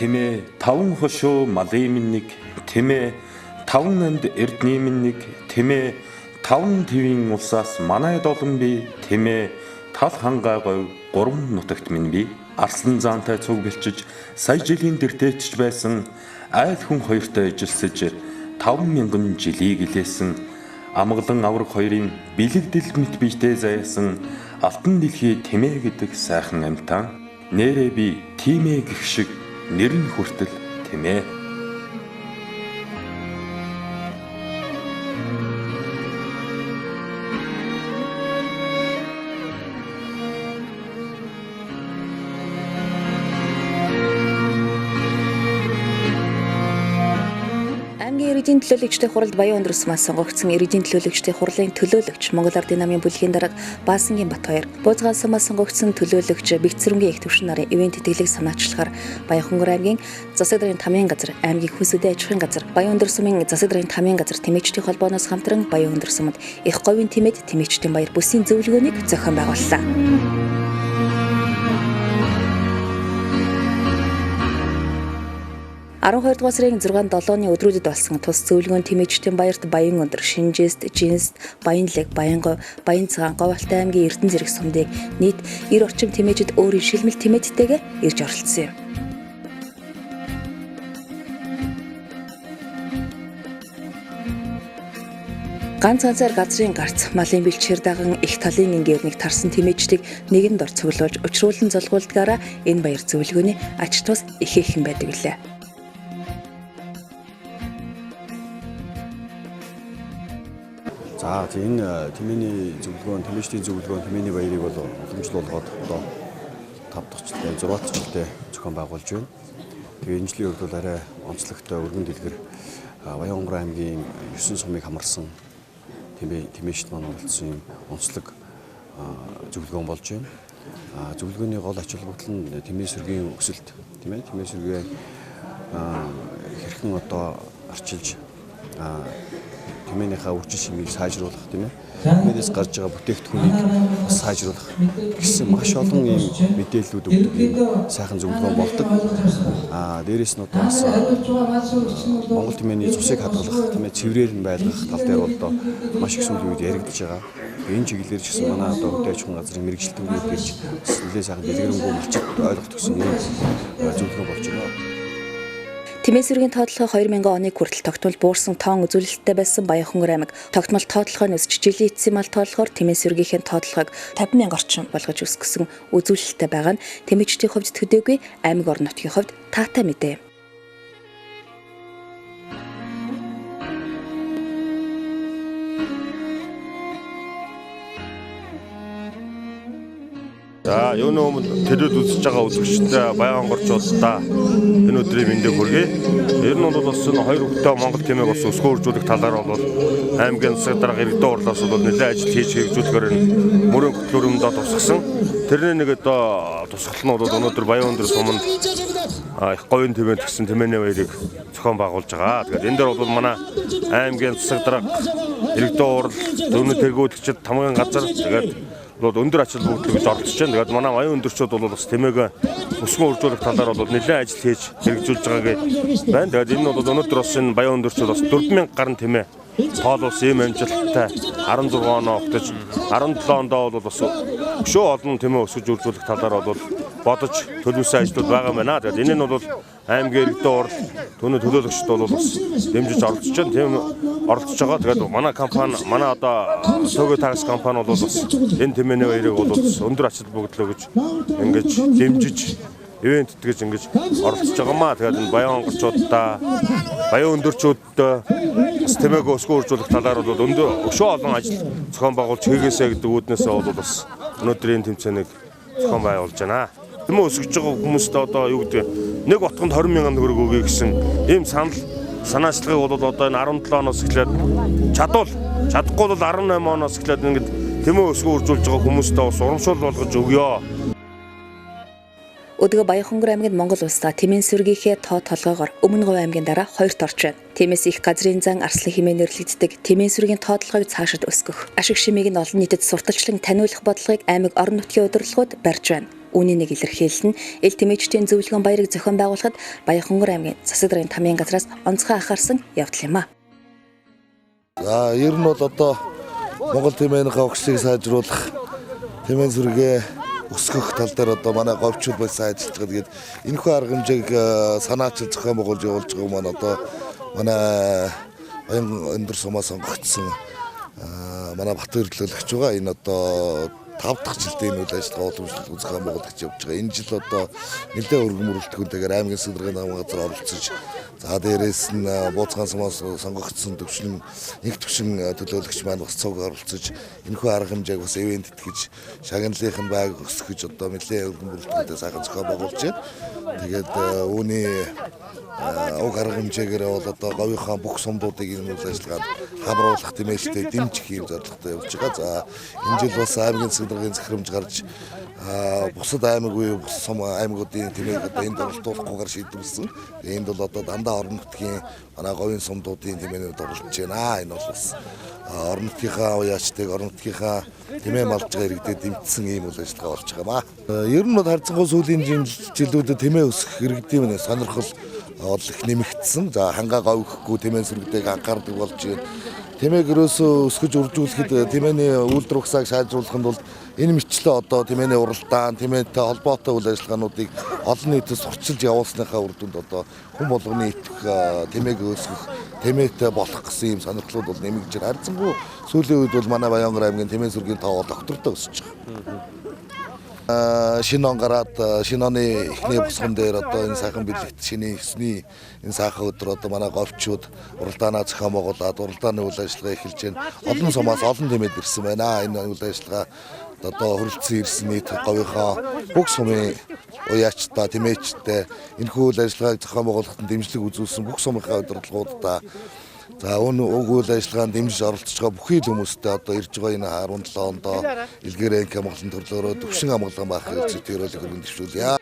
тэмээ таван хошуу малын минь нэг тэмээ таван нанд эрдний минь нэг тэмээ таван твийн улсаас манайд олон би тэмээ тал хангаа говь гурван нутагт минь би арслан заантай цуг бэлчиж сая жилийн дэртээчж байсан айл хүн хоёртой ижилсэж 5,000 жилийг илээсэн амгалан авраг хоёрын бэлэгдэл мэт бийтэй заяасан алтан дэлхий тэмээ гэдэг сайхан амьтан нэрээ би тимээ гэх шиг нэр нь хүртэл тэмээ. Иргэдийн төлөөлөгчдийн хуралд Баян Өндрөсмаас сонгогдсон иргэдийн төлөөлөгчдийн хурлын төлөөлөгч Монгол Ардын намын бүлгийн дарга Баасангийн Батбаяр, Буузгаан сумаас сонгогдсон төлөөлөгч Бэгцэрэнгийн их төвшин нарын ивент тэтгэлэг санаачлагаар Баянхонгор аймгийн засаг даргын тамийн газар, аймгийн хүнсэдэн аж ахуйн газар, Баян Өндрөсмийн засаг даргын тамийн газар тэмээгчдийн холбооноос хамтран Баян Өндрөсмөд их говийн тэмээд тэмээгчдийн баяр бүсийн зөвлөгөөнийг зохион байгууллаа. 12 дугаар сарын 6-7-ны өдрүүдэд болсон тус зөвлөгөөн тэмээгчдийн баярт Баян Өндөр, Шинжээст, Жинст, Баянлаг, Баянгой, Баян цагаан, Говьалтай аймгийн Эрдэнэ зэрэг сумдыг нийт 90 орчим тэмээчд өөрийн шилмэл тэмээдтэйгээр ирж оролцсон юм. Ганц ганцаар газрын гарц, малын бэлчээр даган их талын ингэрнийг тарсан тэмээчдийг нэгэнд ор цуглуулж, учруулан залгуулдгаараа энэ баяр зөвлөгөөний ач тус ихээхэн байдаг гэлээ. За энэ тэмээний зөвлөгөөн, тэмээчдийн зөвлөгөөн, тэмээний баярыг бол уламжлуулгаад одоо 5 дахь жилдээ 6 дахь жилдээ зохион байгуулж байна. Тэгээ энэ жилийн хувьд бол арай онцлогтой өргөн дэлгэр Баянгор аймгийн 9 сумыг хамарсан тэмээчд маань болсон юм онцлог зөвлөгөөн болж байна. Зөвлөгөөний гол ач холбогдол нь тэмээ сэргийн өсөлт, тийм ээ, тэмээ сэргээ хэрхэн одоо арчилж тэмээнийхээ үржил шимийг сайжруулах, тийм ээ. Тэмээс гарч байгаа бүтээгдэхүүнийг бас сайжруулах гэсэн маш олон ийм мэдээллүүд өгдөг ийм сайхан зөвлөгөөн болдог. Дээрээс нь одоо бас Монгол тэмээний цусыг хадгалах, тийм ээ, цэврээр нь байлгах тал дээр бол одоо маш их сүүлийн үед яригдж байгаа. Энэ чиглэлээр ч гэсэн манай одоо хөдөө аж ахуйн газрын мэрэгжилтэнүүд гэж бас нэлээд сайхан дэлгэрэнгүй малчид ойлгох гэсэн ийм зөвлөгөөн болж байна. Тэмээ сэргийн тоотлогоо 2000 оны хүртэл тогтмол буурсан тоон үзүүлэлттэй байсан Баянхонгор аймаг тогтмол тоотлогоо нөсч жилийн эцсийн мал тоотлогоор тэмээ сэргийнхээ тоотлогыг 50,000 орчим болгож өсгсөн үзүүлэлттэй байгаа нь тэмээчдийн хувьд төдийгүй аймаг орон нутгийн хувьд таатай мэдээ. За, юуны өмнө төлөвд үзэж байгаа үзэгчтэй Баянгорчуудаа энэ өдрийн мэндийг хүргэе. Ер нь бол бас энэ хоёр хөвгтэй Монгол тэмээг бас өсгөөржүүлэх талаар бол аймгийн засаг дарга иргэдийн хурлаас бол нэлээд ажил хийж хэрэгжүүлэхээр мөрөн хөтөлбөрөмдөө тусгасан. Тэрний нэг одоо тусгал нь бол өнөөдөр Баян Өндөр суманд их говийн тэмээ гэсэн тэмээний баярыг зохион байгуулж байгаа. Тэгэхээр энэ дээр бол манай аймгийн засаг дарга иргэдийн хурл, зөвнө тэргүүлэгчид, тамгын газар тэгээд өндөр ач холбогдол гэж оролцож байна. Тэгээд манай Баян Өндөрчүүд бол бас тэмээг өсгөн үржүүлэх талаар бол нэлээд ажил хийж хэрэгжүүлж байгааг байна. Тэгээд энэ бол өнөөдөр бас энэ Баян Өндөрчүүд бас 4,000 гаруй тэмээ тоолуулсан юм амжилттай 16 оноо огтж 17 ондоо бол бас өшөө олон тэмээ өсгөж үржүүлэх талаар бол бодож төлөвлөсөн ажлууд байгаа юм байна. Тэгээд энэ нь бол аймгийн иргэдийн хурл, түүний төлөөлөгчд бол бас дэмжиж оролцож байна. Тийм оролцож байгаа. Тэгээд манай компани, манай одоо Төгөө такс компани бол бас энэ тэмээний баярыг бол өндөр ач холбогдол өгж ингэж дэмжиж ивент гэж ингэж оролцож байгаамаа. Тэгээд энэ Баянгорчуудаа, Баян Өндөрчүүдтэй бас тэмээг өсгөн үржүүлэх талаар бол өшөө олон ажил зохион байгуулж хийгээсэй гэдэг үүднээсээ бол бас өнөөдрийн тэмцээнийг зохион байгуулж байна. Тэмээ өсгөж байгаа хүмүүстээ одоо юу гэдэг нэг утганд 20,000 төгрөг өгье гэсэн ийм санаачлагыг бол одоо энэ 17 оноос эхлээд чадахгүй бол 18 оноос эхлээд ингэж тэмээ өсгөн үржүүлж байгаа хүмүүстээ бас урамшуул болгож өгье. Өдгөө Баянхонгор аймагт Монгол улсаа тэмээ сэргийнхээ тоо толгоогоор Өмнө Говь аймгийн дараа хоёрт орж байна. Тиймээс их газрын зан Арслан хэмээн нэрлэгддэг тэмээ сэргийн тоотлогыг цаашид өсгөх, ашиг шимийг нь олон нийтэд сурталчлан таниулах бодлогыг аймаг орон нутгийн удирдлагууд барьж байна. Үүний нэг илэрхийлэл нь эл тэмээгчдийн зөвлөгөөн баярыг зохион байгуулахад Баянхонгор аймгийн засаг даргын тамийн газраас онцгой анхаарсан явдал юм а. За ер нь бол одоо Монгол тэмээнийхээ өгшлийг сайжруулах, тэмээн сүргээ өсгөх тал дээр одоо манай говьчууд байсан ажиллаж байгаа. Тэгээд энэхүү арга хэмжээг санаачилж зохион байгуулж явуулж байгаа маань одоо манай Баян өндөр сумаа сонгогдсон манай Батбаяр төлөөлөгч байгаа. Энэ одоо 5 дахь жилдээ энэ үйл ажиллагаа уламжлалт зохион байгуулагч явж байгаа. Энэ жил одоо нэлээд өргөн мөрөлтгөнтэйгээр аймгийн засаг даргын намын газар оролцож, за дээрээс нь Бууцхан сумаас сонгогдсон нэг төвшин төлөөлөгч маань бас цуг оролцож, энэхүү арга хэмжээг бас ивент итгэж, шагналынх нь байг өсгөж одоо нэлээд өргөн мөрөлтгөнтэй сайхан зохион байгуулж байна. Тэгээд үүний уг арга хэмжээгээр бол одоо говийнхаа бүх сумдуудыг энэ үйл ажиллагаанд хамруулах, тэмээжтэй дэмжих юм зорилготой явж байгаа. За энэ жил бас аймгийн засаг даргын захирамж гарч бусад аймаг буюу бус сум аймагуудын тэмээг одоо энд оролцуулахгүйгээр шийдвэрлсэн. Энд бол одоо дандаа орон нутгийн манай говийн сумдуудын тэмээнүүд оролцож байна. Энэ бол бас орон нутгийнхаа уяачтыг, орон нутгийнхаа тэмээ малж байгаа иргэдэд дэмжсэн ийм үйл ажиллагаа болж байгаа маа. Ер нь бол харьцангуй сүүлийн жилүүдэд тэмээ өсөх иргэдийн сонирхол их нэмэгдсэн. За хангаа говьхгүй тэмээ сүргдэг анхаардаг болж байна. Тэмээг ерөөсөө өсгөж үржүүлэхэд тэмээний үйлдвэр ухсааг сайжруулахад бол энэ мэтчлээ одоо тэмээний уралдаан, тэмээтэй холбоотой үйл ажиллагаануудыг олон нийтэд сурчилж явуулсныхаа үр дүнд одоо хүн болгоны итгэх тэмээг өсгөх, тэмээтэй болох гэсэн ийм сонирхлууд бол нэмэгдэж байна. Харьцангуй сүүлийн үед бол манай Баянгор аймгийн тэмээ сүргийн тоо доктортой өсөж байгаа. Шинэ он гараад шинэ оны эхний босгон дээр одоо энэ сайхан бэлэгт шинийн 9-ний энэ сайхан өдөр одоо манай говьчууд уралдаанаа зохион байгуулад уралдааны үйл ажиллагаа эхэлж байна. Олон сумаас олон тэмээд ирсэн байна. Энэ үйл ажиллагаа одоо хөрөлдсөн ирсэн нийт говийнхоо бүх сумын уяачтай, тэмээчтэй энэхүү үйл ажиллагааг зохион байгуулахад дэмжлэг үзүүлсэн бүх сумынхаа удирдлагуудаа, за үйл ажиллагаанд дэмжиж оролцож байгаа бүхий л хүмүүстээ одоо ирж байгаа энэ 17 онд илгээрэнх амгалан төрлөөрөө төвшин амгалан байхыг зөвтгөрөлөг хөрвүүлжүүлье.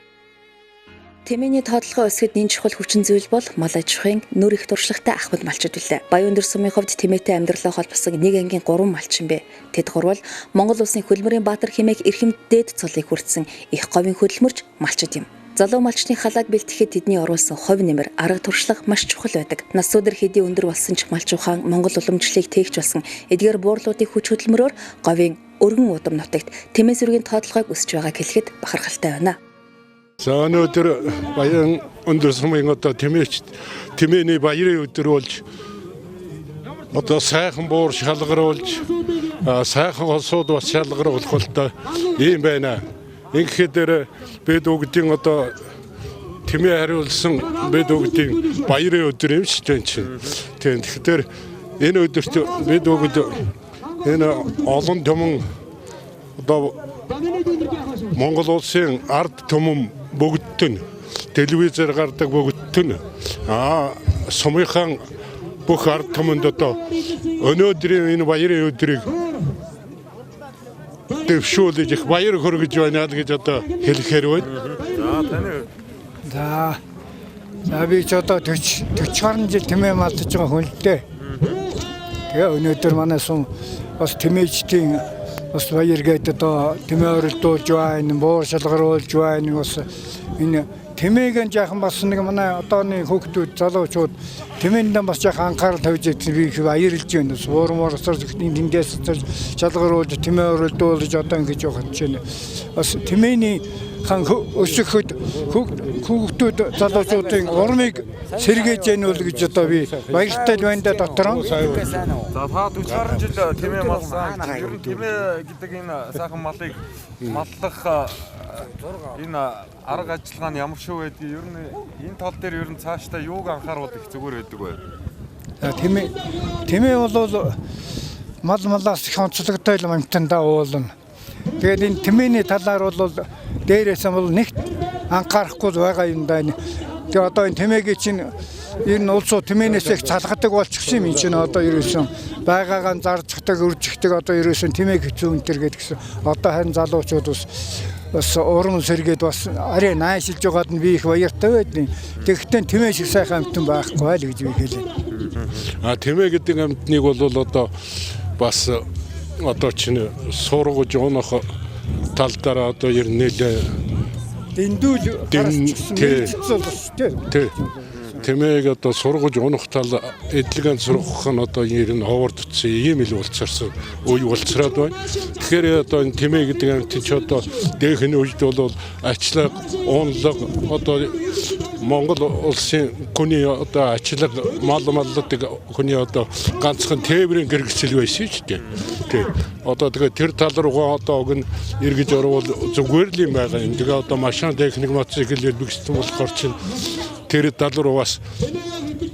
Тэмээний тоотлогын өсгөд энэ чухал хүчин зүйл бол мал аж ахуйн нөр их туршлагатай ахмад малчид билээ. Баян өндөр сумын хувьд тэмээтэй амьдралаа холбосон нэг ангийн 3 малчин бэ. Тэд гурвал Монгол улсын хөлмөрийн баатар хэмээх эрхэм дээд цолыг хүртсэн их говийн хөдөлмөрч малчид юм. Залуу малчны халааг бэлтгэхэд тэдний оруулсан хувь нэмэр арга туршлага маш чухал байдаг. Нас өдөр хэдий өндөр болсон ч малч ухаан Монгол уламжлалыг тээгч болсон эдгээр буурлуудын хүч хөдөлмөрөөр говийн өргөн удам нутагт тэмээ сүргийн тоотлогыг өсөж байгааг хэлэхэд бахархалтай байна. За өнөөдөр Баян өндөр сумын одоо тэмээний баярын өдөр болж одоо сайхан буур шалгаруулж сайхан олсууд бас шалгаруулах болтой ийм байна. Ингэхээр бид өгдийн одоо тэмээ хариулсан бид өгдийн баярын өдөр юм шиг байна чинь. Тэгэхээр энэ өдөрт бид өгд энэ олон түмэн одоо Монгол улсын ард түмэн бүгдд нь телевизээр гардаг бүгдд нь сумынхан бүх ард түмэнд одоо өнөөдрийн энэ баярын өдрийг дэвшүүлж их баяр хүргэж байна гэж одоо хэлэхээр байна. За би ч одоо 40 гаруй жил тэмээ малдаж байгаа хүн л дээ. Тэгээ өнөөдөр манай сум бас тэмээчдийн бас баяр гээд одоо тэмээ оролдуулж байна, буур шалгаруулж байна. Бас энэ тэмээгэн жаахан бас нэг манай одооны хүүхдүүд, залуучууд тэмээндээ бас жаахан анхаарал тавьж байгаа би их баярлж байна. Буур морсор тэндээс шалгаруулж тэмээ оролдуулж одоо ингэж явах гэж байна. Бас тэмээний хан өсөхөд хүүхдүүд, залуучуудын урмыг сэргээж яана үл гэж одоо би баяртай байна да дотроо. За та 40 гаруй жил тэмээ малсан. Ер нь тэмээ гэдэг энэ сайхан малыг маллах энэ арга ажиллагаа нь ямар шүү байдгийг ер нь энэ тал дээр ер нь цаашдаа юуг анхааруулах зүгээр байдаг вэ? За тэмээ бол малаас их онцлогтой юм амтандаа уулна. Тэгээд энэ тэмээний талаар бол дээрээс нь бол нэгт анхаарахгүй байгаа юм даа. Тэгээд одоо энэ тэмээгийн чинь ер нь улсуу тэмээнээс их залгадаг болчихсон юм чинь одоо ерөөсөн байгаагаа зарцдаг, үржигдэг одоо ерөөсөн тэмээ хэцүү өнтер гэдгсэн. Одоо харин залуучууд бас урам сэргээд бас арай наашилж байгаад нь би их баяртай байдیں۔ Тэгэхдээ тэмээ шиг сайхан амтан байхгүй л гэж би хэлээ. Тэмээ гэдэг амтныг бол одоо бас одоо чинь сургаж унах тал дээр одоо ер нь нэлээ дэндүүл гарч Тий. Тэмээг одоо сургаж унах тал эдлэгэн сургах нь одоо ер нь ховордсон ийм ил болцсон үе болцроод байна. Тэгэхээр одоо энэ тэмээ гэдэг амт ч одоо дээхний үед бол ачлаг, уунлаг одоо Монгол улсын хүний одоо ачлаг малладаг хүний одоо ганцхан тээврийн гэрэгцэл байсан ч тийм. Одоо тэгээ тэр тал руугаа одоо уг нь эргэж орвол зүгээр л юм байгаа юм. Тэгээ одоо машин техник мотоцикл бэлтгэсэн болохоор чинь тэр тал руу бас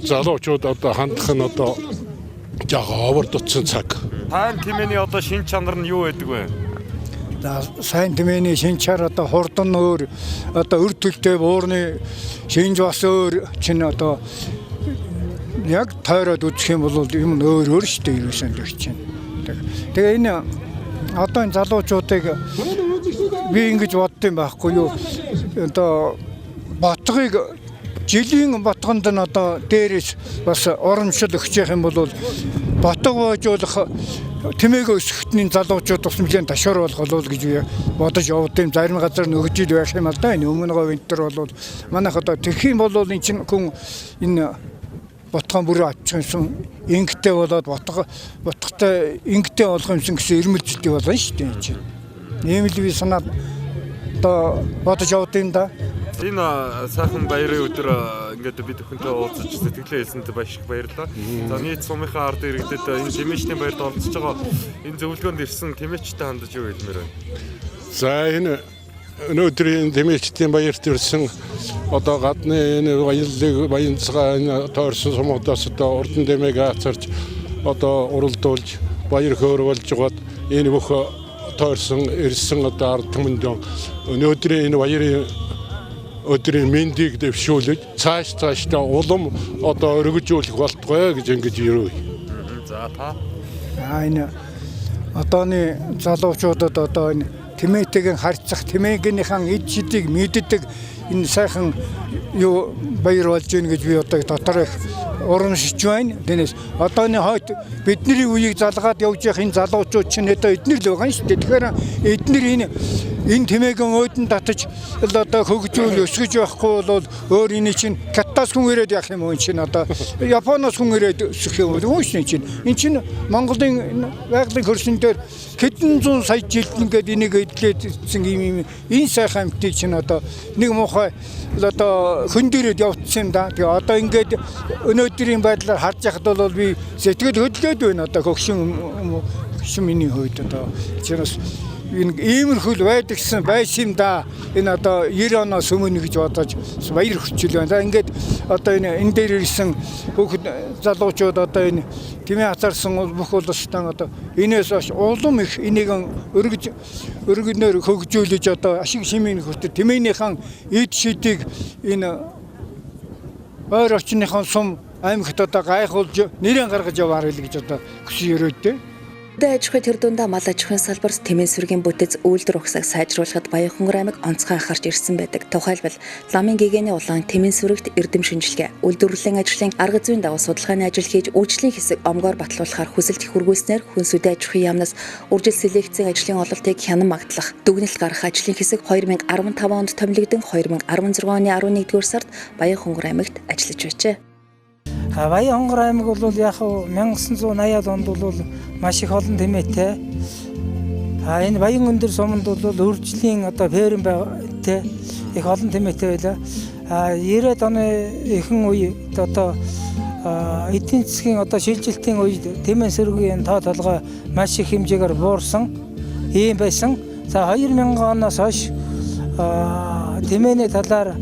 залуучууд одоо хандах нь одоо жага овардсан цаг. Сайн тэмээний одоо шин чанар нь юу байдаг вэ? Сайн тэмээний шин чанар одоо хурдан өөр одоо өр төлтэй буурны шинж бас өөр чинь одоо яг тойроод үзэх юм бол юм өөр шүү дээ ерөөсөн гэж чинь. Тэгээ энэ одоо энэ залуучуудыг би ингэж боддсон байхгүй юу? Одоо Батгыг жилийн батганд нь одоо дээрээс бас урамшил өгч юм бол Батг боожуулах тэмээг өсгөхтний залуучууд бас нэлээд ташуур болгол гэж бодож явдсан. Зарим газар нөгж ил байх юм л да. Энэ өмнө говь энтер бол манайх одоо тэрх юм бол эн чинь хүн энэ Батган бүрээ авчихсан ингэтэй болоод Батгтай ингэтэй болох юмсан гэсэн ирмэлзэлтэй болно шүү дээ чинь. Ийм л би санаад одоо бодож явдсан да. Энэ сайхан баярын өдөр ингээд бид өхөнтэй уулзаж сэтгэлээ хэлсэнд маш их баярлалаа. За нийт сумынхаа ард иргэдэд энэ тэмээчний баярд оролцож байгаа энэ зөвлөгөөнд ирсэн тэмээчтэй хандаж юу хэлмээр байна? За энэ өнөөдрийн тэмээчдийн баярт ирсэн одоо гадны энэ баянцгаа энэ тойрсон сумуудаас одоо урдан тэмээг хацарч одоо уралдуулж баяр хөөрвөлж байгаад энэ бүх тойрсон ирсэн одоо ард түмэнд өнөөдрийн энэ баярын өдрийн мэндийг дэвшүүлж цаашдаа улам одоо өргөжүүлэх болтугай гэж ингэж ярив. За та энэ одооны залуучуудад одоо энэ тэмээтэйг харьцах тэмээгийнхээ эд шидийг мэддэг энэ сайхан юу баяр болж гин гэж би одоо дотор их урамшиж байна. Тэрнээс одооны хойд бидний үеийг залгаад явж явах энэ залуучууд чинь одоо эднэр л байгаа юм шүү дээ. Тэгэхээр эднэр энэ тэмээгийн өөдөн татаж одоо хөгжүүл өсгөж явахгүй бол өөр энэ чинь Катаас хүн ирээд явах юм уу чинь одоо Японоос хүн ирээд өсөх юм уу чинь энэ чинь Монголын байгалийн хөрсөн дээр хэдэн зуун сая жил ингээд энийг эдлээдсэн юм энэ сайхан амтыг чинь одоо нэг муухай одоо хүн дээрээ явуулсан юм да. Тэгээ одоо ингээд өнөөдрийн байдлаар харж яхад бол би сэтгэл хөдлөөд байна одоо хөгшин миний хувьд одоо чинээс энэ иймэрхүүл байдагсан байсан юм да. Энэ одоо 90 оноос өмнө гэж бодож баяр хөөрчл байна. Ингээд одоо энэ дээр ирсэн бүх залуучууд одоо энэ тэмээ хацаарсан бүх улстай одоо энэс хойш улам их энийг өргөнөөр хөгжүүлж одоо ашиг шимийн хүртэл тэмээнийхэн эд шидийг энэ ойр орчныхон сум аймагт одоо гайхуулж нэрэн гаргаж яваар л гэж одоо хүсэж өрөөдөө. Аж ахуй тэр дундаа мал аж ахуйн салбарт тэмээ сүргийн бүтэц үйлдвэр ухсааг сайжруулахад Баянхөнгөр аймаг онцгой анхаарч ирсэн байдаг. Тухайлбал ламын гэгээний улаан тэмээ сүрэгт эрдэм шинжилгээ, үйлдвэрлэлийн ажлын арга зүйн дагуу судалгааны ажил хийж үйлчлэлийн хэсэг омгоор батлуулахаар хүсэлт хүргүүлснээр хүн сүдэ аж ахуйн яамнаас үржил селекцийн ажлын ололтыг хянан магтлах, дүгнэлт гаргах ажлын хэсэг 2015 онд томилогдсон 2016 оны 11-р сард Баянхөнгөр аймагт ажиллаж байжээ. Баянхөнгөр аймаг бол яг 1980-аад онд бол маш их олон тэмээтэй. Энэ Баян өндөр суманд бол үржлийн одоо ферм байгаатай их олон тэмээтэй байлаа. 90-аад оны ихэнх үед одоо эдийн засгийн одоо шилжилтийн үед тэмээ сөрөгийн тоо толгой маш их хэмжээгээр буурсан ийм байсан. За 2000 оноос хойш тэмээний талаар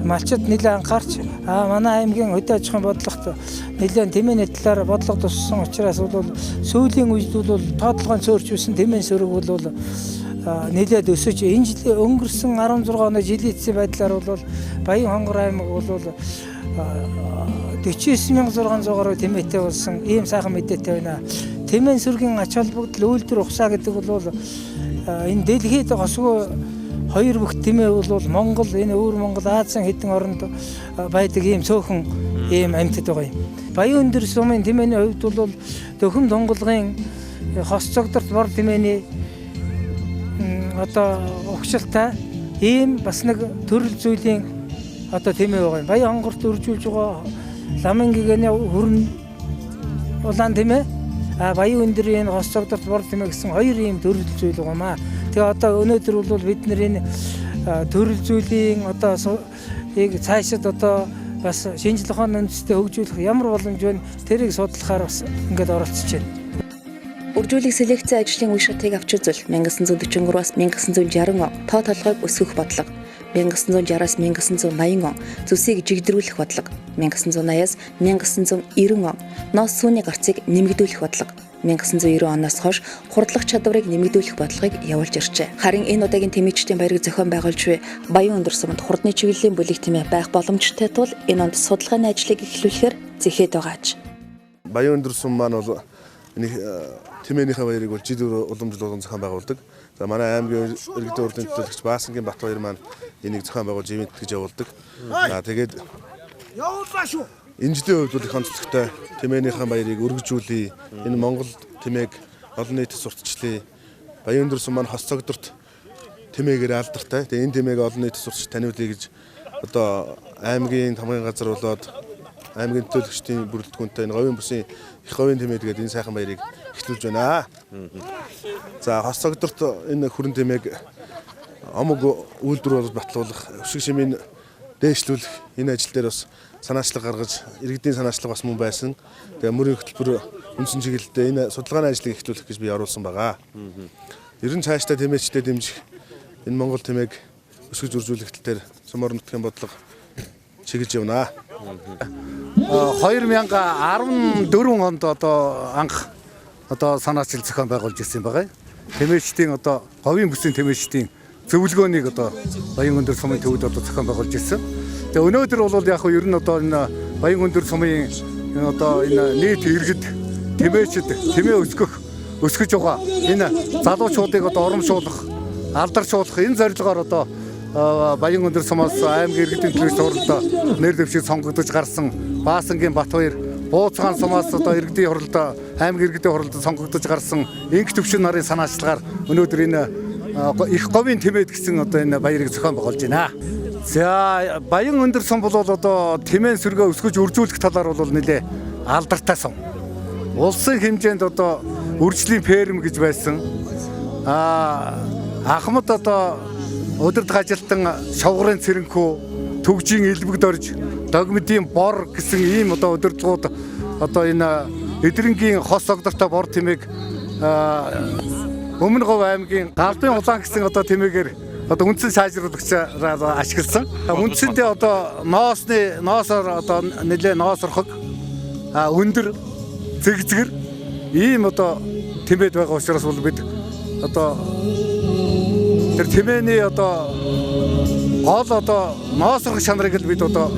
малчид нэлээд анхаарч манай аймгийн хөдөө аж ахуйн бодлогот нэлээд тэмээний талаар бодлого туссан учраас бол сүүлийн үед бол тоотлогын цөөрчүүлсэн тэмээ сөрөг бол нэлээд өсөж энэ жил өнгөрсөн 16 оны жилийн эцсийн байдлаар бол Баянхөнгөр аймаг бол 49600 тэмээтэй болсон ийм сайхан мэдээтэй байна. Тэмээ сөргийн ач холбогдол үйлдвэр ухсаа гэдэг бол энэ дэлхийд госгүй хоёр бүх тэмээ бол Монгол энэ өвөр Монгол Азийн хэдэн оронд байдаг ийм цөөхөн ийм амьтад байгаа юм. Баян өндөр сумын тэмээний хувьд бол Дөхөм Тунгалгын хос цогдорт бор тэмээний одоо угшилтай ийм бас нэг төрөл зүйлийн одоо тэмээ байгаа юм. Баян хонгорт үржүүлж байгаа ламын гэгэний хүрэн улаан тэмээ баян өндрийн хос цогдорт бор тэмээ гэсэн хоёр ийм төрөл зүйл байгаа маа. Тэгээ одоо өнөөдөр бол бид нэр энэ төрөл зүйлийн одоо цаашид одоо бас шинжлэх ухааны үндэстэй хөгжүүлэх ямар боломж вэ? Тэрийг судлахаар бас ингээд оролцож байна. Үржүүлэх селекцийн ажлын үе шатыг авч үзвэл 1943-аас 1960 он тоо толгойг өсгөх бодлого, 1960-аас 1980 он зүсийг жигдрүүлэх бодлого, 1980-аас 1990 он ноос сүүний гарцыг нэмэгдүүлэх бодлого, 1990 оноос хойш хурдлах чадварыг нэмэгдүүлэх бодлогыг явуулж иржээ. Харин энэ удаагийн тэмээгчдийн баярыг зохион байгуулж буй Баян өндөр суманд хурдны чиглэлийн бүлэг тэмээ байх боломжтой тул энэ онд судалгааны ажлыг эхлүүлэхээр зэхэд байгаач. Баян өндөр сум маань бол тэмээнийхээ баярыг бол жид уламжлуулан зохион байгуулдаг. За манай аймгийн иргэдийн урлагийн төлөөлөгч Баасангийн Батбаяр маань энийг зохион байгуулж ивент гэж явуулдаг. Тэгээд явууллаа шүү. Энэ жилийн хувьд бол их онцлогтой тэмээнийхээ баярыг өргөжүүлье. Энэ Монгол тэмээг олон нийтэд сурталчлая. Баян өндөр сум маань хос цогдорт тэмээгээр алдартай. Тэгээд энэ тэмээг олон нийтэд сурталч таниулъя гэж одоо аймгийн тамгын газар болоод аймгийн төлөөлөгчдийн бүрэлдэхүүнтэй энэ говийн бүсийн их говийн тэмээ тэгээд энэ сайхан баярыг эхлүүлж байна. За хос цогдорт энэ хүрэн тэмээг омог үйлдвэр бол батлуулах, өсөг шимийн дээшлүүлэх энэ ажил дээр бас санаачлага гаргаж иргэдийн санаачлага бас мөн байсан. Тэгээ мөрийн хөтөлбөр үндсэн чиглэлдээ энэ судалгааны ажлыг эхлүүлэх гэж би оруулсан байгаа. Ер нь цаашдаа тэмээчтэй дэмжих энэ Монгол тэмээг өсгөж үржүүлэх тал дээр Сумор нутгийн бодлого чиглэж явна. 2014 онд одоо анх одоо санаачил зохион байгуулж ирсэн байгаа. Тэмээчдийн одоо говийн бүсийн тэмээчдийн зөвлөгөөнийг одоо Баян өндөр сумын төвд одоо зохион байгуулж ирсэн. Тэгээ өнөөдөр бол яг ер нь одоо энэ Баян өндөр сумын одоо энэ нийт иргэд тэмээчд тэмээ өсгөж байгаа энэ залуучуудыг одоо урамшуулах, алдаршуулах энэ зорилгоор одоо Баян өндөр сумаас аймгийн иргэдийн төлөөлөгч хурлаа нэр дэвшиг сонгогдож гарсан Баасангийн Батбаяр, Бууцгаан сумаас одоо иргэдийн хурлаа аймгийн иргэдийн хурлд сонгогдож гарсан инх төвшин нарын санаачлагаар өнөөдөр энэ их говийн тэмээд гэсэн одоо энэ баярыг зохион байгуулж байна. За Баян өндөр сум бол одоо тэмээн сөргөө өсгөж үржүүлэх талаар бол нэлээ алдартай сум. Улсын хэмжээнд одоо үржлийн ферм гэж байсан. Ахмад одоо удирдах ажилтан шавгарын цэрэнхүү, төгжийн элбэгд орж, догмидийн бор гэсэн ийм одоо удирдлагууд одоо энэ эдрэнгийн хос цогдортой бор тэмээг Өмнө Говь аймгийн Галбын улаан гэсэн одоо тэмээгээр одоо үндсэн сайжруулагчаар ашигласан. Үндсэндээ одоо ноосоор одоо нэлээ ноосорхог өндөр зэгзгэр ийм одоо тэмээд байгаа учраас бол бид одоо тэр тэмээний одоо гол одоо ноосорхог шанарыг л бид одоо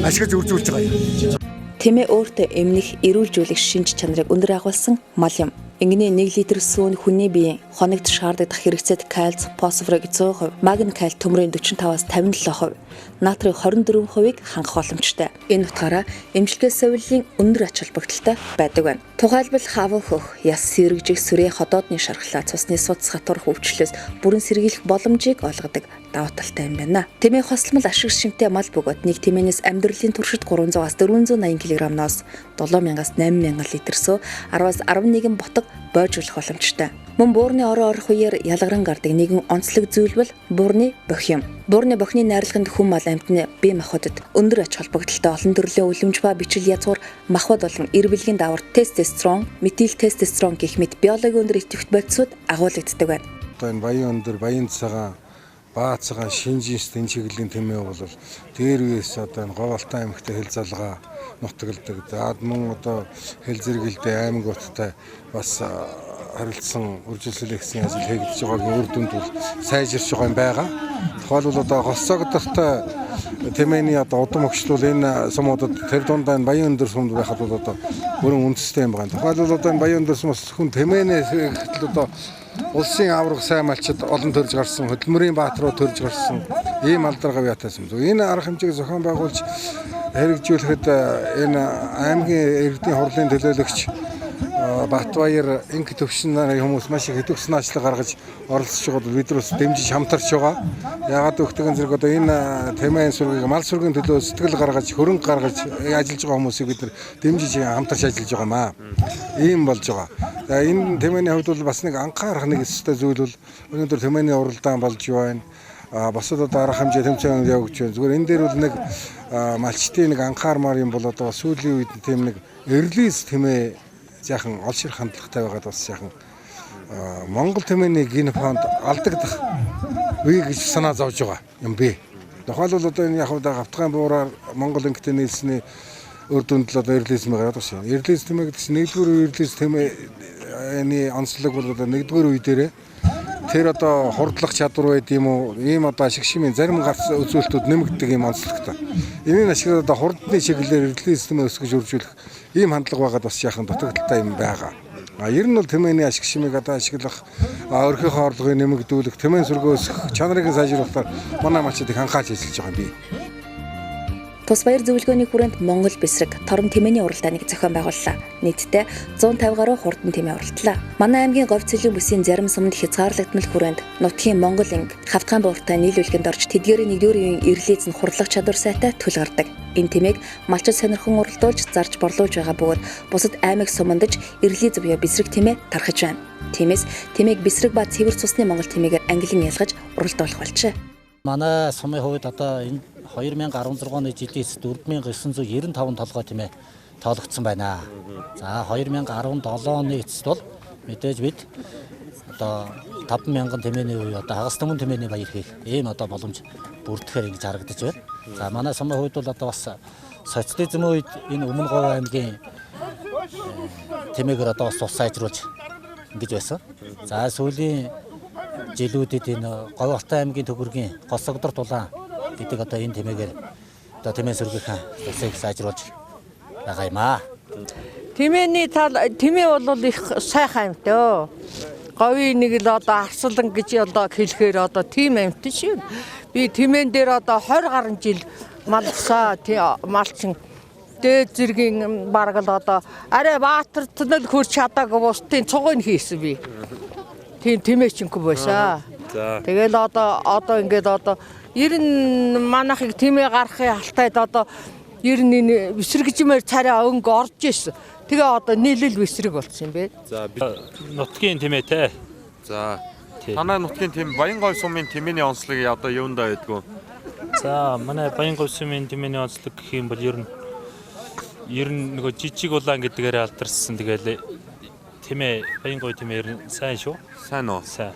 ашиглаж үржүүлж байгаа юм. Тэмээ өөртөө эмнэх, эрүүлжүүлэх шинж чанарыг өндөр агуулсан мал юм. Ингэний 1 литр сүүн хүний биеийн хоногт шаарддаг хэрэгцээд кальц, фосфорыг 100%, магний каль төмрийн 45-аас 57%, натрийн 24%-ийг хангах боломжтой. Энэ утгаараа эмчилгээ сувилын өндөр ач холбогдолтой байдаг байна. Тухайлбал хав хөх, яс сэргжих сүрээ ходоодны шархлаа цусны судас хатуурах өвчлөөс бүрэн сэргийлэх боломжийг олгодог давуу талтай юм байна. Тэмээ хослмол ашиг шимтэй мал бөгөөд нэг тэмээнээс амьдралын туршид 300-аас 480 кг-ноос 7,000-аас 8,000 литр суу 10-аас 11 ботог бойжуулах боломжтой. Мөн буурны ороо орох үеэр ялгаран гардаг нэгэн онцлог зүйл бол буурны бохи юм. Буурны бохны найрлаганд хүм мал амьтны бие махбодод өндөр ач холбогдолтой олон төрлийн үлэмж ба бичил язгуур махбод болон эр бэлгийн даавар тестостерон, метил тестостерон гэх мэт биологийн өндөр идэвхт бодисууд агуулгддаг байна. Одоо энэ баян өндөр, баян цагаан, баацгаан, шинжинс энэ чиглэлийн тэмээ бол дээр үеэс одоо энэ Говьалтай аймагтай хэл залгаа нутагладаг. За мөн одоо хэл зэрэгэлдээ аймагуудтай бас харилцсан үржилсэлэгсэн ажил хийгдэж байгаагийн үр дүнд бол сайжирч байгаа юм байгаа. Тухайлбал одоо хос цогдортой тэмээний одоо удам өгчлөл энэ сумуудад тэр дундаа энэ баян өндөр сумд байхад бол одоо бүрэн үндэстэй юм байна. Тухайлбал одоо энэ баян өндөр сумс хүн тэмээнээс гэтэл одоо улсын авраг сайн малчид олон төрж гарсан, хөдөлмөрийн баатруу төрж гарсан ийм алдар гавьяатайс юм. Энэ арга хэмжээг зохион байгуулж хэрэгжүүлэхэд энэ аймгийн иргэдийн хурлын төлөөлөгч Батбаяр инх төвшин нарын хүмүүс маш их идэвхсэн ажил гаргаж оролцож байгаад бидрээс дэмжиж хамтарч байгаа. Яагаад өгтгөн зэрэг одоо энэ тэмээн сүргийг мал сүргийн төлөө сэтгэл гаргаж, хөрөнгө гаргаж ажиллаж байгаа хүмүүсийг бид нар дэмжиж хамтарч ажиллаж байгаа маа. Ийм болж байгаа. За энэ тэмээний хувьд бол бас нэг анхаарах нэг өстэй зүйл бол өнөөдөр тэмээний уралдаан болж байна. Босод одоо арга хэмжээ тэмцээн явуулж байна. Зүгээр энэ дээр бол нэг малчтын нэг анхаармаар юм бол одоо сүүлийн үед тийм нэг эрлиз тэмээ жаахан олшир хандлагатай байгаад бас жаахан Монгол тэмээний генофонд алдагдах үе гэж санаа зовж байгаа юм би. Тухайлбал одоо энэ яг гавтгайн буураар Монгол инхтээ нийлсэний үр дүнд л одоо эрлизм гараад байна. Эрлиз тэмээ гэдэг чинь нэгдүгээр эрлиз тэмээний онцлог бол одоо нэгдүгээр үе дээрээ тэр одоо хурдлах чадвар байд юм уу? Ийм одоо ашиг шимийн зарим гарц үзүүлэлтүүд нэмэгддэг юм онцлогтой. Энийн ашиглаад одоо хурдны чиглэлээр эрлиз тэмээ өсгөж үржүүлэх ийм хандлага байгаад бас яхан дутагдaltaй юм байгаа. Ер нь бол тэмээний ашиг шимийг одоо ашиглах, өрхөхийн орлогыг нэмэгдүүлэх, тэмээн сүргөө өсгөх чанарыг сайжруулахаар манай малчид их анхаарч ажиллаж байгаа юм би. Тус баяр зөвлөгөөний хүрээнд Монгол Бэсрэг тором тэмээний уралдааныг зохион байгууллаа. Нийтдээ 150 гаруй хурдан тэмээ уралдлаа. Манай аймгийн говь цэлийн бүсийн зарим сумд хязгаарлагдмал хүрээнд нутгийн Монгол инг хавтгайн бууртай нийлүүлэгэнд орж тэдгээрийн 1-р үеийн эрлийз нь хурлах чадвар сайтай түл гардаг. Энэ тэмээг малчид сонирхон уралдуулж зарж борлуулж байгаа бөгөөд бусад аймаг сумандаж эрлийз буюу Бэсрэг тэмээ тархаж байна. Тиймээс тэмээг Бэсрэг ба Цэвэр цусны Монгол тэмээгээр ангилан ялгаж уралдуулах болжээ. Манай сумын хувьд одоо энэ 2016 оны жилээс 4995 толгой тэмээ тоологдсон байна. За 2017 оны эцэст бол мэдээж бид одоо 5000 тэмээний үе одоо хагас түмэн тэмээний баяр хийх ийм одоо боломж бүрдэхээр ингэж харагдаж байна. За манай сумын хувьд бол одоо бас социализм үед энэ Өмнө Говь аймгийн тэмээгээр одоо бас ус сайжруулж ингэж байсан. За сүүлийн жилүүдэд энэ Говь Алтай аймгийн төгөргийн Госогдор тулаан гэдэг одоо энэ тэмээгээр одоо тэмээ сүргийнхаа засыг сайжруулж байгаа юм аа. Тэмээний тал тэмээ бол их сайхан амт. Говийн нэг л одоо арслан гэж одоо хэлэхээр одоо тийм амт шүү. Би тэмээн дээр одоо 20 гаруй жил малсаа малчин дээд зэргийн бараг л одоо арай баатартнал хурч чадаагүй бусдын цугыг хийсэн би. Тийм тэмээчингүй байсан. Тэгэл одоо ингээд одоо ер нь манайхыг тэмээ гарахын алтайд одоо ер нь энэ бэсрэгжмээр царай өнгө орж ирсэн. Тэгээ одоо нийлэл бэсрэг болсон юм бэ. За нутгийн тэмээтэй. За танай нутгийн тэм Баянговь сумын тэмээний онцлог одоо юундаа байдгүй. За манай Баянговь сумын тэмээний онцлог гэх юм бол ер нь нөгөө жижиг улаан гэдгээр алдарсан. Тэгээл тэмээ Баянговь тэмээр сайн шүү. Сайн уу? Сайн.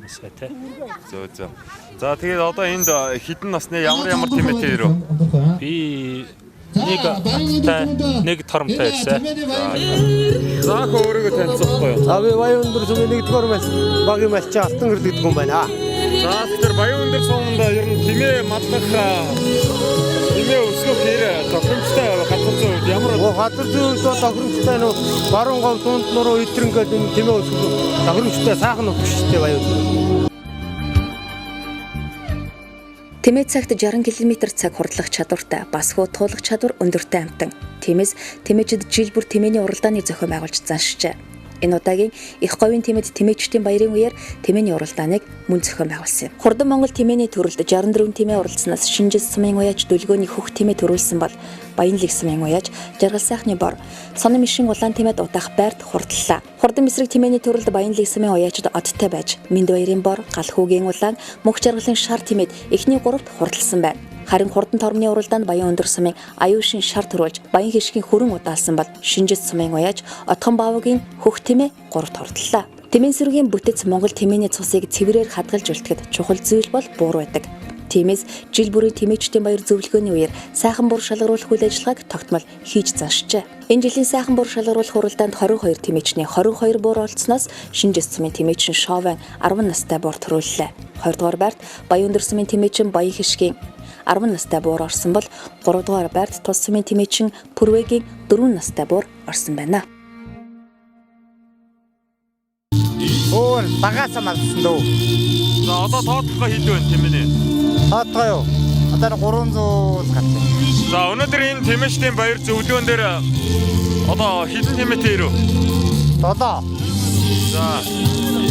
Сайн тий. Зөө. За тэгээд одоо энд хідэн насны ямар тэмээтэй ирв? Би нэг торомтой байсан. За өөрийгөө танилцуулахгүй юу? За би Баян өндөр сумын 1-р багийн малчин Алтан гэр гэдэг хүн байна. За тэгэхээр Баян өндөр суманд ер нь тэмээ мадлах тэмээ өсгөх хэрэг тохиромжтой газар зүйн үед ямар газар зүйн үед тохиромжтой нөө баруун говь дунд нуруу идрэнгээд энэ тэмээ өсгөх тохиромжтой сайхан нутгштэй Баян өндөр. Тэмээ цагт 60 км цаг хурдлах чадвартай, бас хуу туулах чадвар өндөртэй амтан. Тиймээс тэмээчид жил бүр тэмээний уралдааныг зохион байгуулж заншижээ. Энэ удаагийн их говийн тэмээд тэмээчдийн баярын үеэр тэмээний уралдааныг мөн зохион байгуулсан юм. Хурдан Монгол тэмээний төрөлд 64 тэмээ уралдсанаас Шинжис сумын уяаж дөлгөөний хөх тэмээ төрүүлсэн бол Баянлиг сумын уяаж Жаргал сайхны бор, Сонин мишин улаан тэмээд утаах байрт хурдлаа. Хурдан Бэсрэг тэмээний төрөлд Баянлиг сумын уяажд одтой байж, Мэнд баярын бор, Гал хүүгийн улаан, Мөх Жаргалын шар тэмээд эхний 3-т хурдлсан байна. Харин хурдан тормны уралдаанд Баян өндөр сумын аюушин шар төрүүлж Баян хишгийн хүрэн удаалсан бол Шинжис сумын уяаж Отхон Баавгийн хөх тэмээ 3-т хурдлаа. Тэмээн сүргийн бүтэц Монгол тэмээний цусыг цэврээр хадгалж үлдэхэд чухал зүйл бол буур байдаг. Тиймээс жил бүрийн тэмээчдийн баяр зөвлөгөөний үеэр сайхан буур шалгаруулах үйл ажиллагааг тогтмол хийж заншжээ. Энэ жилийн сайхан буур шалгаруулах уралдаанд 22 тэмээчний 22 буур олцсноос Шинжис сумын тэмээчин Шовен 10 настай буур төрүүллээ. 2 дугаар байрт Баян өндөр сумын тэмээчин Баян хишгийн 10 настай буур орсон бол 3 дугаар байрт Тус сумын тэмээчин Пүрвэгийн 4 настай буур орсон байна. Өөр багаасаа малсан дөө. За одоо тоотлогоо хэд вэ тэмээний? Тоотлого юу? Одоо 300 гарсан. За өнөөдөр энэ тэмээчдийн баяр зөвлөгөөн дээр одоо хэдэн тэмээтэй ирв? 7. За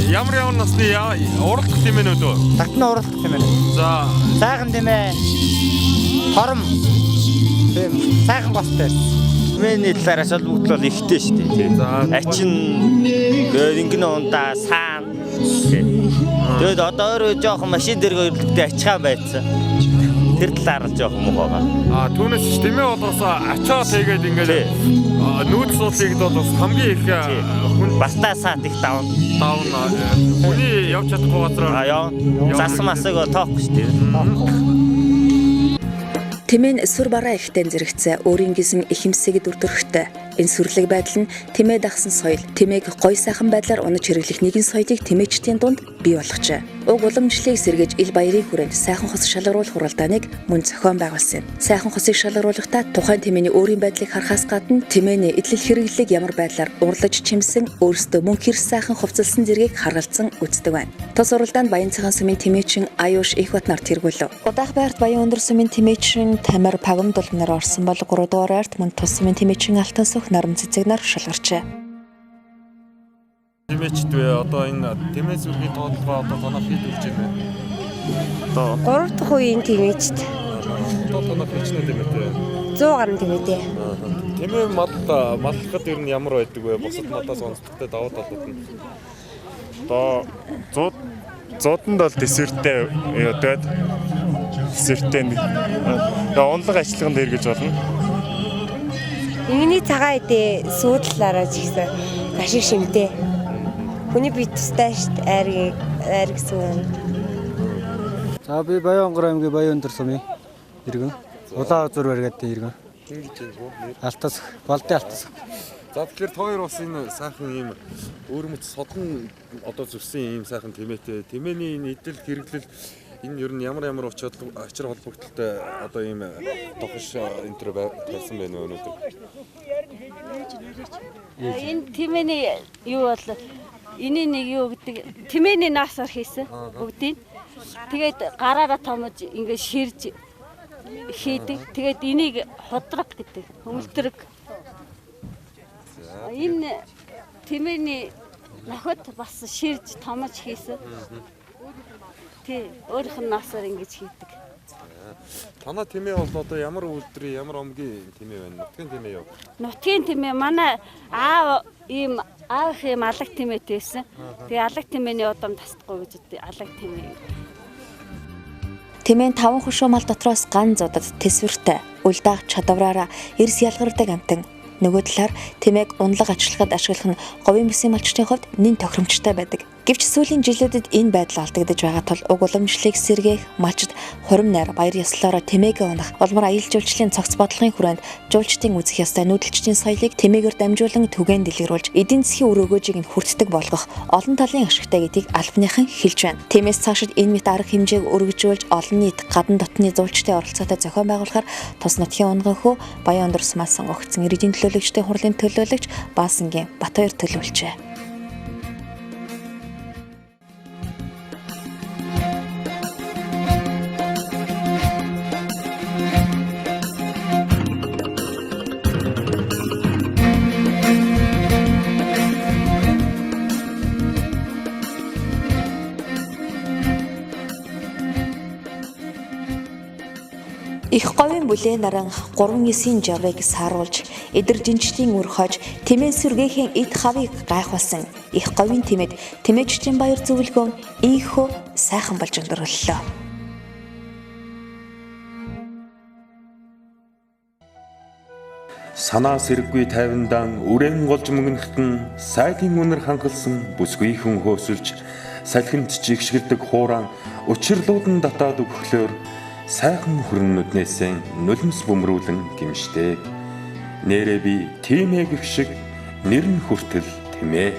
ямар насны уралдах тэмээнүүд үү? Татны уралдах тэмээн. За Сайхан тэмээ. Хором. Тийм. Сайхан гостой. Тэмээний талаараас бол ихтэй шүү дээ. Ачин ингэн ундаа саан. Тэгээд одоо өөрөө жоохон машин дээр хөрлөлтөд ачхаа байцсан. Тэр талаар л жоохон муу байгаа. Түүнээс тэмээ болоос ачаа тэгээд ингээд нүүдэл суулгыг бол бас хамгийн их хүн бартаасаад их давн. Хүний явж чадахгүй газар яа. Засан масыг тоохгүй шүү дээ. Тэмээ нь сүр бараа ихтэй зэрэгцээ өөрийн гисэн ихэмсэг дүрдөрхтэй. Энэ сүрлэг байдал нь тэмээ дагсан соёл, тэмээг гоё сайхан байдлаар унаж хэрэглэх нэгэн соёлыг тэмээгчдийн дунд бий болгожээ. Уг уламжлалыг сэргээж ил баярын хүрээнд сайхан хос шалгаруулах хуралдааныг мөн зохион байгуулсан юм. Сайхан хосыг шалгаруулахдаа тухайн тэмээний өөрийн байдлыг харахаас гадна тэмээний эдлэл хэрэглэлийг ямар байдлаар урлаж чимсэн, өөрсдөө мөн хэр сайхан хувцалсан зэргийг харгалзан үздэг байна. Тус уралдаанд Баян цагаан сумын тэмээчин Аюуш Ихбат нар тэргүүлв. Удаах байрт Баян өндөр сумын тэмээчин Тамир Пагамдул нар орсон бол 3 дугаар арт мөн тус сумын тэмээчин Алтан сүх Нарам цэцэг нар шалгарчээ. Тэмээчдвэ одоо энэ тэмээ зүргийн тоолгоо одоо танаа хэд үрж байна вэ? Одоо 3 дахь үеийн тэмээчд. Танаа хэчнэ тэмээтэй. 100 гаруй тэмээтэй. Тэмээ маллахад ер нь ямар байдаг вэ? Бусад мадаас онцлогтой давуу талууд нь. Одоо 100-нд бол дэсвэртэй өдөөд дэсвэртэй онлог ажиллагаанд хэрэгж болно. Миний цагаан эдээ сүүдлаараа ч гэсэн ашиг шимтэй. Хүний бие тустай шүү дээ. Айр гэсэн. За би Баян аймгийн Баян өндөр сумын иргэн. Улаан зур баригатын иргэн. Алтас, Балдын Алтас. За тэгэхээр хоёр бас энэ сайхан ийм өөрмөц содон одоо зүрсэн ийм сайхан тэмээтэй. Тэмээний энэ эдэл хэрэглэл энэ ер нь ямар очир холбогдолтой одоо ийм тохиш энэ төр байсан байна вэ өнөөдөр? Энэ тэмээний юу бол энийг нэг юу гэдэг тэмээний наасаар хийсэн бүгдийг. Тэгээд гараараа томож ингээд ширж хийдэг. Тэгээд энийг худраг гэдэг. Өвлдрэг. Энэ тэмээний ноход бас ширж томож хийсэн. Тий, өөрийнх нь наасаар ингэж хийдэг. Танаа тэмээ бол одоо ямар үйлдвэрийн ямар омгийн тэмээ байна? Нутгийн тэмээ юу? Нутгийн тэмээ манай аав ийм алаг тэмээтэй байсан. Тэгээ алаг тэмээний удам тасдаггүй гэж алаг тэмээ. Тэмээ 5 хушуу мал дотроос ган зодод тэсвэртэй, үлдаах чадвараараа эрс ялгардаг амтан. Нөгөө талаар тэмээг унлаг ачлахад ашиглах нь говийн бүсийн малчдын хувьд нэн тохиромжтой байдаг. Гэвч сүүлийн жилүүдэд энэ байдал алдагдаж байгаа тул уг уламжлалыг сэргээх малчд хорим найр баяр ёслолоор тэмээгээ унах улмар аялал жуулчлалын цогц бодлогын хүрээнд жуулчдын үзэх ёстой нүүдэлчдийн соёлыг тэмээгээр дамжуулан түгээн дэлгэрүүлж эдийн засгийн үр өгөөжийг нь хүртдэг болгох олон талын ашигтай гэдгийг албаныхан хэлж байна. Тиймээс цаашид энэ мэт арга хэмжээг өргөжүүлж олон нийт гадна дотны жуулчдын оролцоотой зохион байгуулахаар тус нутгийн унган хөө Баян өндөр сумаас сонгогдсон иргэдийн төлөөлөгчдийн хурлын төлөөлөгч Баасангийн Батбаяр төлөвлөжээ. Их говийн бүлээн наран 3-9 жавыг сааруулж, эдэр жинчдийн үр хож, тэмээ сүргээхийн эд хавыг гайхуулсан их говийн тэмээд тэмээчдийн баяр зөвлгөөн ийхүү сайхан болж өнгөрлөлөө. Санаа сэрэггүй тайвандан үрээн голж мөнгөнхтөн сайдын үнэр хангалсан бүсгүй хүн хөөсөлж салхинд жигшгэлдэг хууран учирлуудан татаад өгөхлөөр сайхан хүрэн нүднээсээ нулимс бөмрүүлэн гимшдэг. Нэрээ би тимээ гэх шиг нэр нь хүртэл тэмээ.